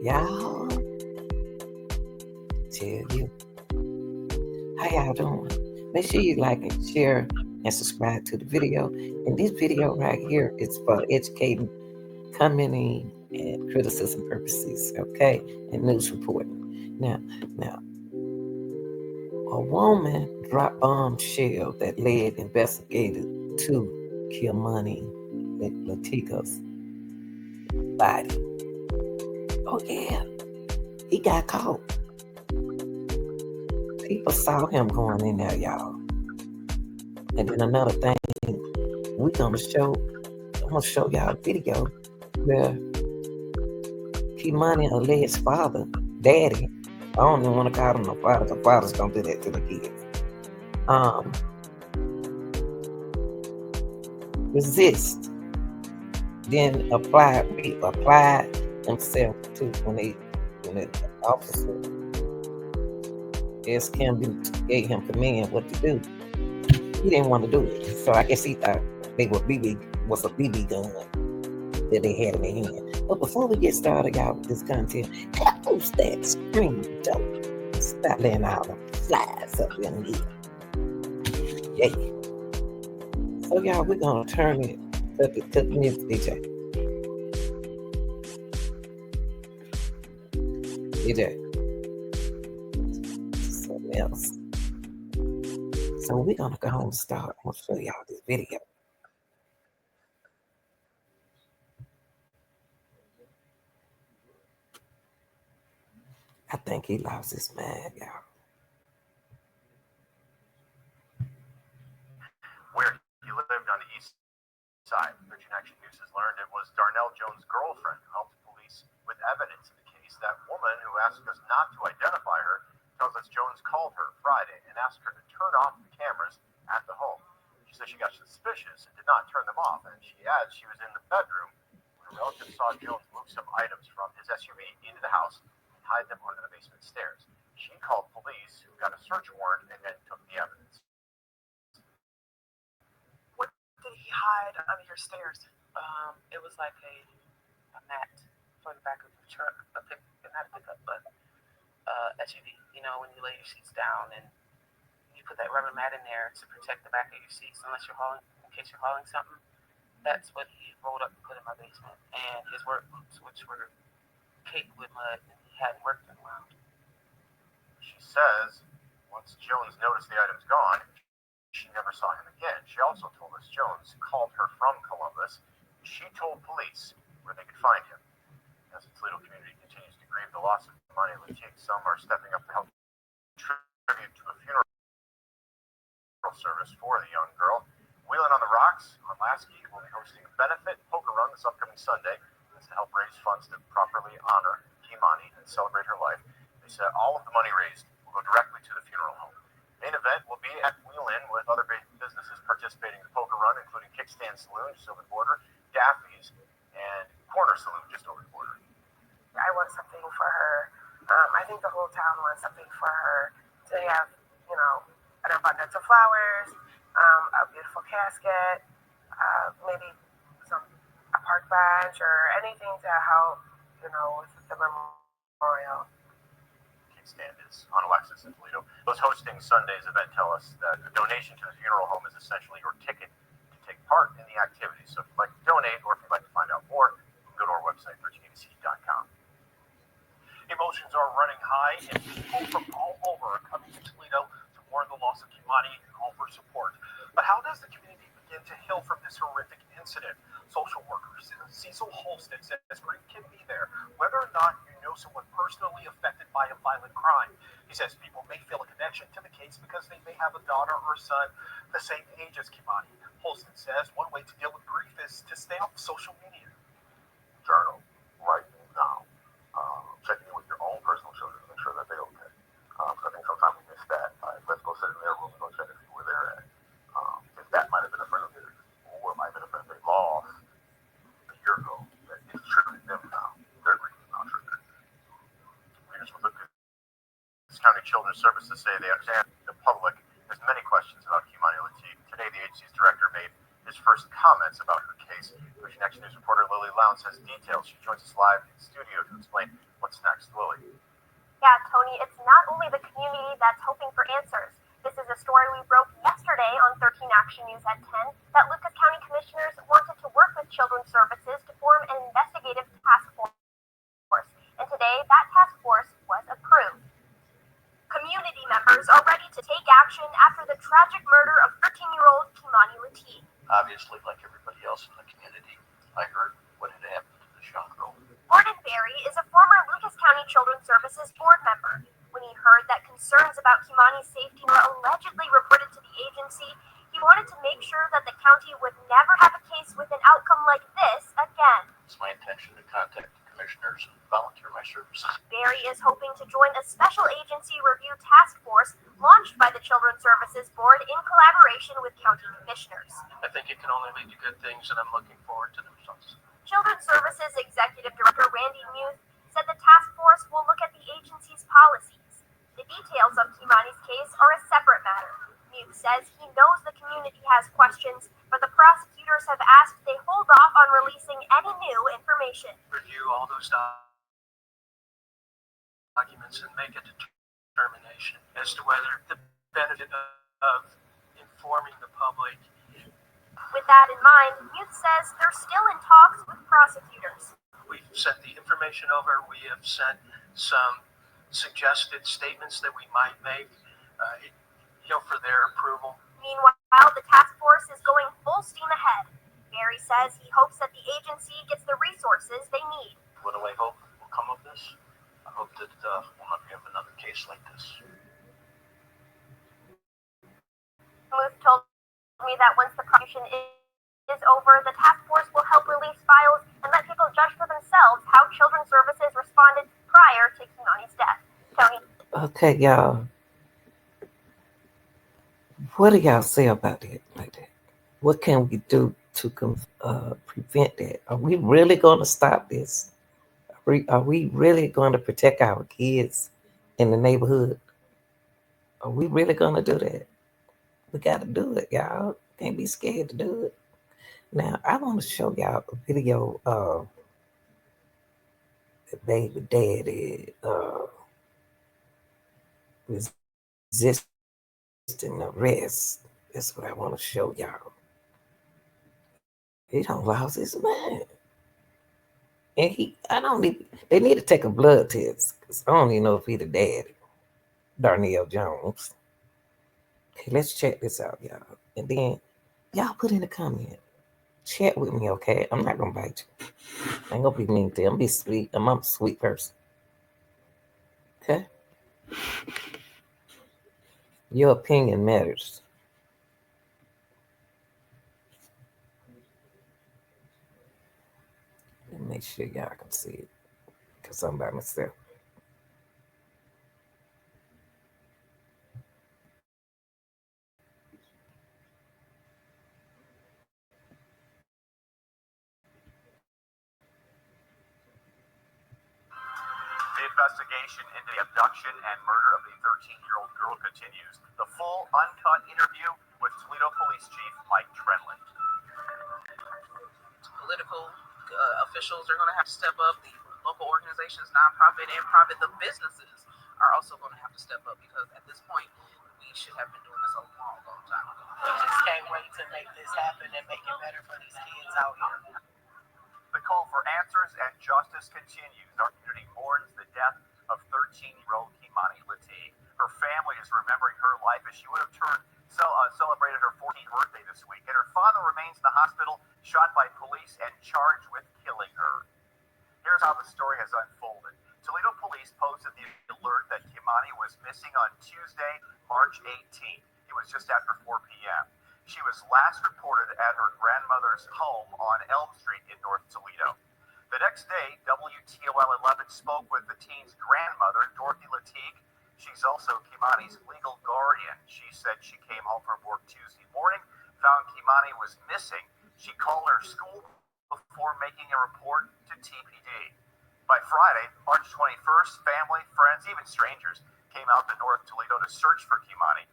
Y'all, tell you, how y'all doing? Make sure you like and share and subscribe to the video. And this video right here is for educating, commenting, and criticism purposes, okay? And news reporting. Now, a woman dropped bombshell that led investigators to Kei'Mani Latigue'S body. Oh yeah, he got caught. People saw him going in there, y'all. And then another thing, I'm gonna show y'all a video where Kei'Mani alleged father, daddy, I don't even want to call him no father, because fathers don't do that to the kids. Resist, then applied himself to when the officer asked him, gave him command what to do. He didn't want to do it, so I guess he thought they were was a BB gun that they had in their hand. But before we get started, y'all, with this content, close that screen door. Stop letting all the flies up in here. Yeah. So y'all, we're gonna turn it to the music, DJ. Something else. So we're gonna go ahead and start. I'm gonna show y'all this video. I think he lost his mind, y'all. Where he lived on the east side. Virgin Action News has learned it was Darnell Jones' girlfriend who helped police with evidence in the case. That woman who asked us not to identify her tells us Jones called her Friday and asked her to turn off the cameras at the home. She said she got suspicious and did not turn them off, and she adds she was in the bedroom when a relative saw Jones move some items from his SUV into the house and hide them under the basement stairs. She called police, who got a search warrant and then took the evidence. Did he hide under your stairs? It was like a mat for the back of the truck, not a pickup, but SUV. You know, when you lay your seats down and you put that rubber mat in there to protect the back of your seats, in case you're hauling something. That's what he rolled up and put in my basement. And his work boots, which were caked with mud, and he hadn't worked in a while. She says once Jones noticed the items gone, she never saw him again. She also told us Jones called her from Columbus. She told police where they could find him. As the Toledo community continues to grieve the loss of Kei'Mani Latigue'S, some are stepping up to help contribute to a funeral service for the young girl. Wheeling on the Rocks on Lasky will be hosting a benefit poker run this upcoming Sunday. That's to help raise funds to properly honor Kei'Mani and celebrate her life. They said all of the money raised will go directly to the funeral home. Main event will be at Wheel-In with other businesses participating in the poker run, including Kickstand Saloon just over the border, Daffy's, and Corner Saloon just over the border. I want something for her. I think the whole town wants something for her to have, an abundance of flowers, a beautiful casket, maybe a park bench or anything to help, with the memorial. Stand is on Alexis in Toledo. Those hosting Sunday's event tell us that a donation to the funeral home is essentially your ticket to take part in the activity. So if you'd like to donate or if you'd like to find out more, go to our website, virginabc.com. Emotions are running high, and people from all over are coming to Toledo to mourn the loss of Kei'Mani and call for support. But how does the community begin to heal from this horrific incident? Social worker Cecil Holstead says grief can be there, whether or not you know someone personally affected by a violent crime. He says people may feel a connection to the case because they may have a daughter or son the same age as Kei'Mani. Holstead says one way to deal with grief is to stay off social media. Journal right now. Checking in with your own personal children to make sure that they're okay. I think sometimes we miss that. Let's go sit in their room and go check and see where they're at. If that might have been a friend of theirs, or it might have been a friend they lost a year ago, that is triggering them now. Their grief is now triggered. Leaders with the County Children's Services say they understand the public has many questions about Kei'Mani Latigue. Today, the agency's director made his first comments about her case. Virgin Action News reporter Lily Lowndes has details. She joins us live in the studio to explain what's Willie. Yeah, Tony, it's not only the community that's hoping for answers. This is a story we broke yesterday on 13 Action News at 10 that Lucas County commissioners wanted to work with Children's Services to form an investigative task force. And today, that task force was approved. Community members are ready to take action after the tragic murder of 13-year-old Kei'Mani Latigue'S. Obviously, like everybody else in the community, I heard what had happened to this young girl. Gordon Berry is a former Lucas County Children's Services board member. When he heard that concerns about Kei'Mani's safety were allegedly reported to the agency, he wanted to make sure that the county would never have a case with an outcome like this again. It's my intention to contact the commissioners and volunteer my services. Berry is hoping to join a special agency review task force launched by the Children's Services Board in collaboration with county commissioners. I think it can only lead to good things, and I'm looking forward to the results. Children's Services Executive Director Randy Muth said the task force will look at the agency's policies. The details of Kei'Mani's case are a separate matter. Muth says he knows the community has questions, but the prosecutors have asked they hold off on releasing any new information. Review all those documents and make a determination as to whether the benefit of informing the public. With that in mind, Muth says they're still in talks with prosecutors. We've sent the information over. We have sent some suggested statements that we might make, for their approval. Meanwhile, the task force is going full steam ahead. Berry says he hopes that the agency gets the resources they need. What do I hope will come of this? I hope that we'll not have another case like this. Muth told me that once the prosecution is over, the task force will help release files and let people judge for themselves how Children's Services responded prior to Kei'Mani's death. Tony? Okay, y'all. What do y'all say about it like that? What can we do to prevent that? Are we really going to stop this? Are we really going to protect our kids in the neighborhood? Are we really going to do that? We got to do it, y'all. Can't be scared to do it. Now, I want to show y'all a video of the baby daddy resisting arrest. That's what I want to show y'all. He done lost his mind. And they need to take a blood test, because I don't even know if he the daddy, Darnell Jones. Okay, let's check this out, y'all. And then y'all put in a comment. Chat with me, okay? I'm not gonna bite you. I ain't gonna be mean to you. I'm gonna be sweet. I'm a sweet person. Okay? Your opinion matters. Let me make sure y'all can see it, because I'm by myself. The investigation into the abduction and murder of the 13-year-old girl continues. The full, uncut interview with Toledo Police Chief Mike Trenlin. Political officials are going to have to step up. The local organizations, nonprofit and private, the businesses are also going to have to step up, because at this point, we should have been doing this a long, long time ago. We just can't wait to make this happen and make it better for these kids out here. The call for answers and justice continues. Our community mourns the death of 13-year-old Kei'Mani Latigue'S. Her family is remembering her life as she would have celebrated her 14th birthday this week. And her father remains in the hospital, shot by police and charged with killing her. Here's how the story has unfolded. Toledo police posted the alert that Kei'Mani was missing on Tuesday, March 18th. It was just after 4 p.m. She was last reported at her grandmother's home on Elm Street in North Toledo. The next day, WTOL 11 spoke with the teen's grandmother, Dorothy Latigue. She's also Kei'Mani's legal guardian. She said she came home from work Tuesday morning, found Kei'Mani was missing. She called her school before making a report to TPD. By Friday, March 21st, family, friends, even strangers came out to North Toledo to search for Kei'Mani.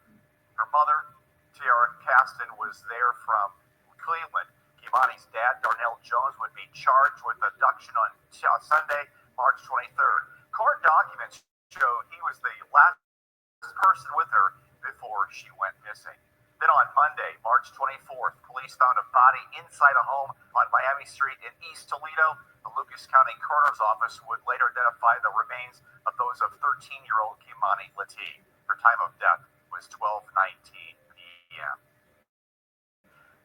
Her mother, Tiara Caston, was there from Cleveland. Kei'Mani's dad, Darnell Jones, would be charged with abduction on Sunday, March 23rd. Court documents show he was the last person with her before she went missing. Then on Monday, March 24th, police found a body inside a home on Miami Street in East Toledo. The Lucas County Coroner's Office would later identify the remains of those of 13-year-old Kei'Mani Latigue. Her time of death was 12:19 p.m.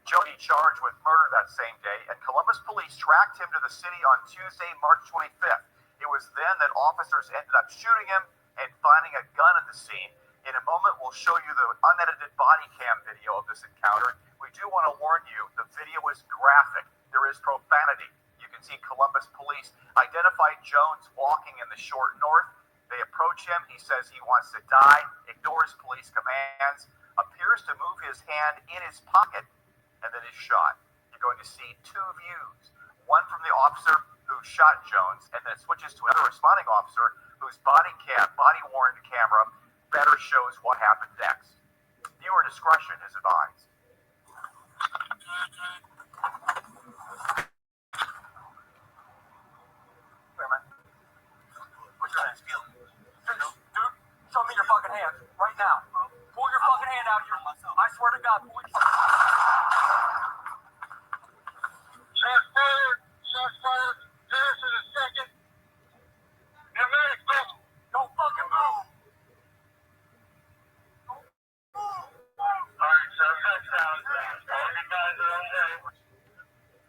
Jody charged with murder that same day, and Columbus police tracked him to the city on Tuesday, March 25th. It was then that officers ended up shooting him and finding a gun at the scene. In a moment, we'll show you the unedited body cam video of this encounter. We do want to warn you, the video is graphic. There is profanity. You can see Columbus police identify Jones walking in the short north. They approach him. He says he wants to die, ignores police commands, appears to move his hand in his pocket, and then is shot. You're going to see two views. One from the officer who shot Jones, and then it switches to another responding officer whose body-worn camera better shows what happened next. Viewer discretion is advised. What's your hands feeling? Dude, show me your fucking hands right now. Pull your fucking hand out here. I swear to God, pull your Shots fired. Shots fired. This is a second. Don't fucking move. Alright, so that's how it's at. All you guys are okay.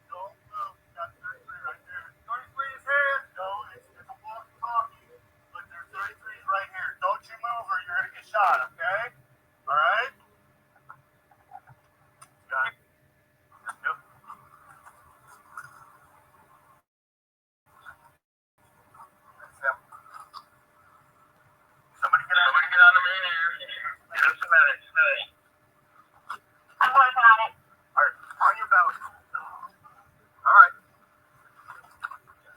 Don't move. Got 33 right there. 33 is here. No, it's a walkie-talkie. But there's 33s right here. Don't you move or you're gonna get shot, okay? Alright? Got it. Yep. That's them. Somebody get on the main here. Get us some medics. I'm working on it. Alright, on your belly. Alright.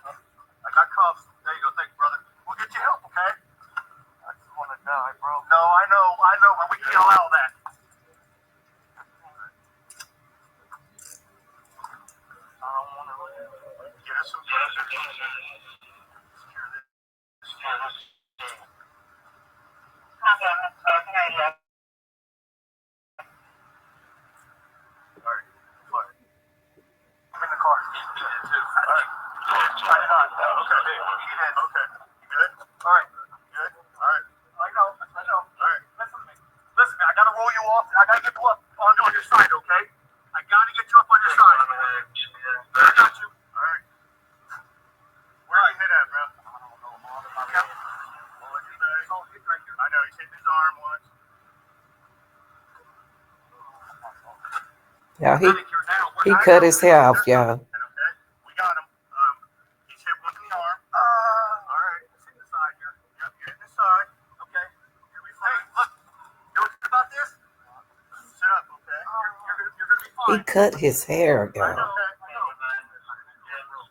I got cuffs. There you go. Thank you, brother. We'll get you help, okay? I just want to die, bro. No, I know, but we can't allow that. I don't want to get us some pressure. Secure this. Alright, fire. I'm in the car. He did too. Alright. Try it on. Okay. He did. Okay. You good? Alright. Good? Alright. I know. Alright. Listen to me. Listen, I gotta roll you off. I gotta get you up on your side, okay? I gotta get you up on your side. I got you. Alright. Where are you hit at, bro? I don't know. Okay. I know, he's hit his arm once. Yeah, he cut his hair off, y'all. Okay, we got him. He's hit one in the arm. All right, let's hit the side here. Yep, you're hitting the side. Okay, you'll be fine. Hey, look, you know about this? Sit up, okay? You're gonna be fine. He cut his hair, I y'all. know.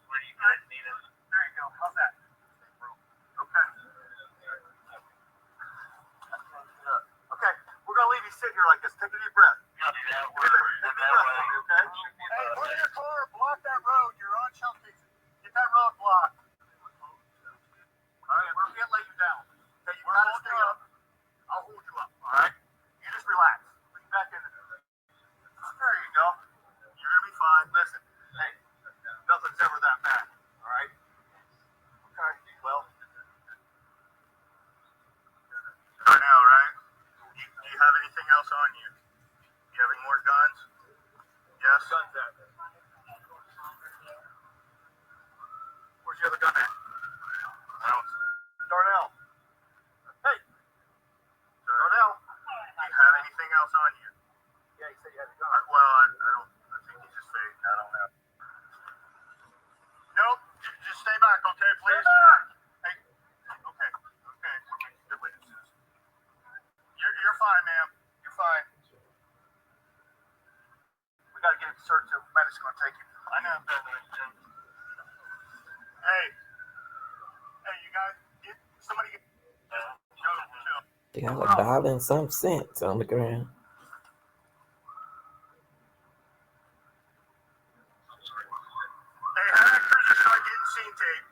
Where do you guys need us? There you go. How's that? Okay. Okay, we're gonna leave you sitting here like this. Take a deep breath. Take a deep breath, okay? Hey, put in your car, block that road. You're on Chelsea. Get that road blocked. All right, we're gonna let you down. Okay, you gotta stay up. I'll hold you up. All right, you just relax. Lean back into there. There you go. You're gonna be fine. Listen, hey, nothing's ever that bad. All right. Okay. Well. Right now, right? Do you have anything else on you? Do you have any more guns? Yes? Guns at? Where's the other gun at? Darnell. Hey! Darnell, do you have anything else on you? Yeah, you said you had a gun. Well, I think he's just fake. I don't know. Nope. Just stay back, okay, please? Stay back! Hey. Okay. Good witnesses. You're fine, ma'am. You're fine. We gotta get him searched. The medic's gonna take him. I know. Hey, you guys, somebody get. Y'all are $1 and some cents on the ground. Hey, have that cruiser start getting scene tape.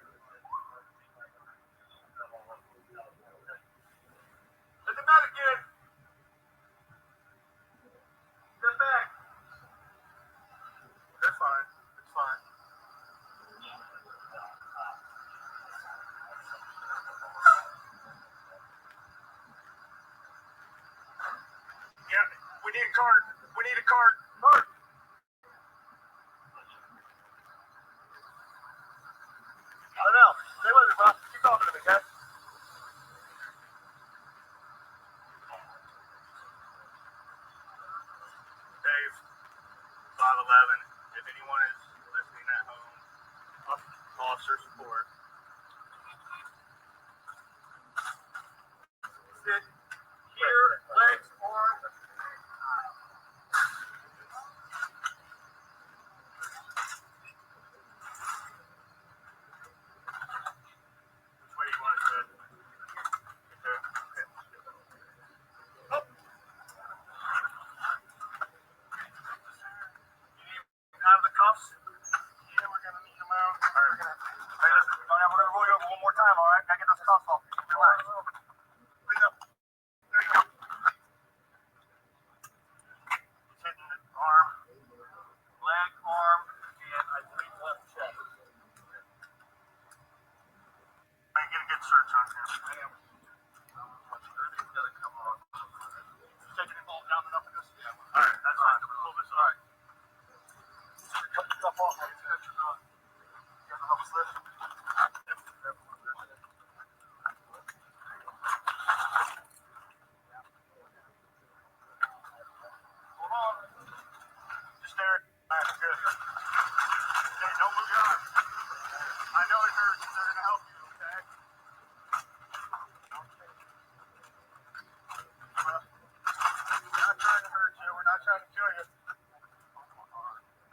else? Yeah, we're gonna need them out. All right, hey, listen, we're gonna roll you over one more time, all right? Gotta get those cuffs off. Relax. Bring up. There you go. He's hitting the arm, leg, arm, and I believe left chest. I get a good search on him. I am. Everything's gotta come off. Taking it all down enough of this? Yeah. All right, that's fine. Pull this, all right. Cut the stuff off. You got to help us lift. Hold on. Just there. That's good. Okay, don't move your arm. I know it hurts. They're going to help you, okay? We're not trying to hurt you. We're not trying to kill you.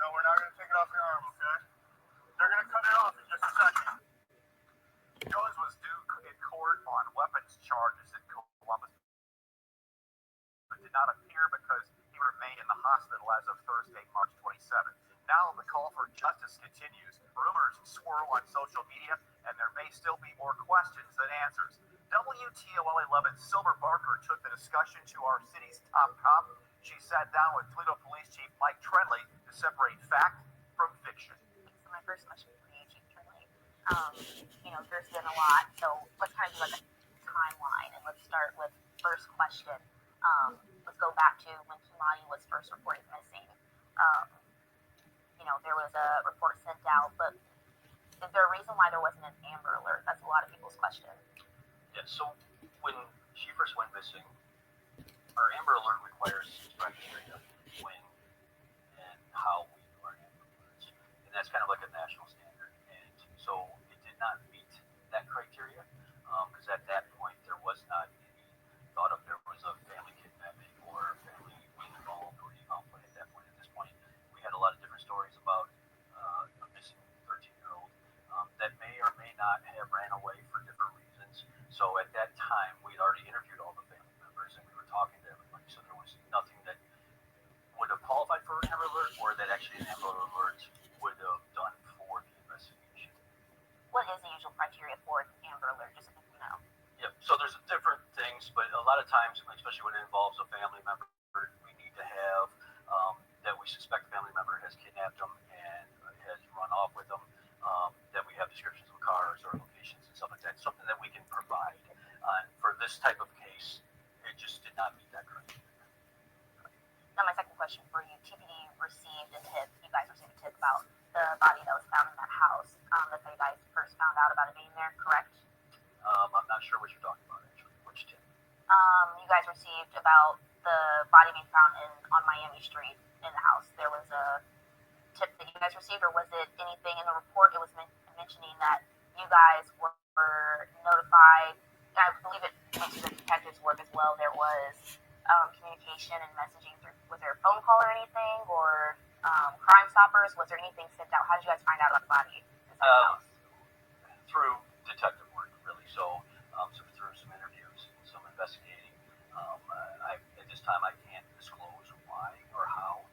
No, we're not going to take it off your arm, okay? They're going to cut it off in just a second. Jones was due in court on weapons charges in Columbus, but did not appear because he remained in the hospital as of Thursday, March 27th. Now the call for justice continues. Rumors swirl on social media, and there may still be more questions than answers. WTOL 11 Silver Barker took the discussion to our city's top cop. She sat down with Toledo Police Chief Mike Trenley to separate fact from fiction. So my first question for you, Chief Trenley, there's been a lot, so let's kind of do like a timeline, and let's start with first question. Let's go back to when Kei'Mani was first reported missing. There was a report sent out, but is there a reason why there wasn't an Amber Alert? That's a lot of people's question. Yeah, so when she first went missing, our Amber Alert requires criteria when and how we do our Amber Alerts. And that's kind of like a national standard. And so it did not meet that criteria because at that point there was not any thought of there was a family kidnapping or family involved or any conflict at that point. At this point, we had a lot of different stories about a missing 13-year-old that may or may not have ran away for different reasons. So at that time, we'd already interviewed all the family members and we were talking to everybody. So there was nothing that would have qualified for an Amber Alert or that actually an Amber Alert would have done for the investigation. What is the usual criteria for an Amber Alert, just so people know? Yeah, so there's different things, but a lot of times, especially when it involves a family member, we need to have that we suspect the family member has kidnapped them and has run off with them, that we have descriptions of cars or locations and stuff like that, something that we can provide. For this type of case, it just did not meet that criteria. Now, my second question for you, TPD received a tip, you guys received a tip about the body that was found in that house. That's how you guys first found out about it being there, correct? I'm not sure what you're talking about, actually. Which tip? You guys received about the body being found on Miami Street in the house. There was a tip that you guys received, or was it anything in the report? It was mentioning that you guys were notified. I believe it makes the detectives work as well. There was communication and messaging through. Was there a phone call or anything, or Crime Stoppers? Was there anything sent out? How did you guys find out about the body? Through detective work, really. So through some interviews, some investigating. At this time, I can't disclose why or how,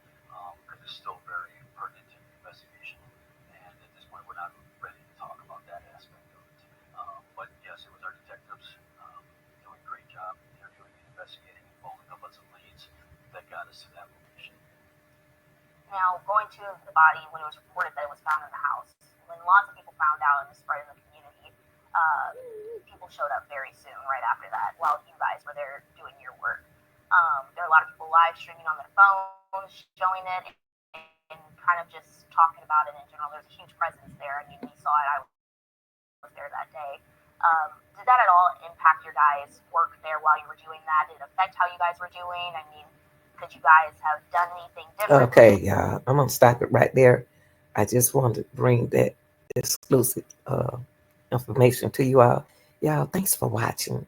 because it's still very pertinent to the investigation. And at this point, we're not ready to talk about that aspect of it. But yes, it was our detectives doing a great job interviewing and investigating and following up on some leads that got us to that location. Now, going to the body when it was reported that it was found in the house, when lots of people found out and it spread in the community, people showed up very soon right after that while you guys were there doing your work. There are a lot of people live streaming on their phones, showing it, and kind of just talking about it in general. There's a huge presence there. I mean, we saw it. I was there that day. Did that at all impact your guys' work there while you were doing that? Did it affect how you guys were doing? I mean, could you guys have done anything different? Okay, y'all, I'm gonna stop it right there. I just wanted to bring that exclusive information to you all. Y'all, thanks for watching.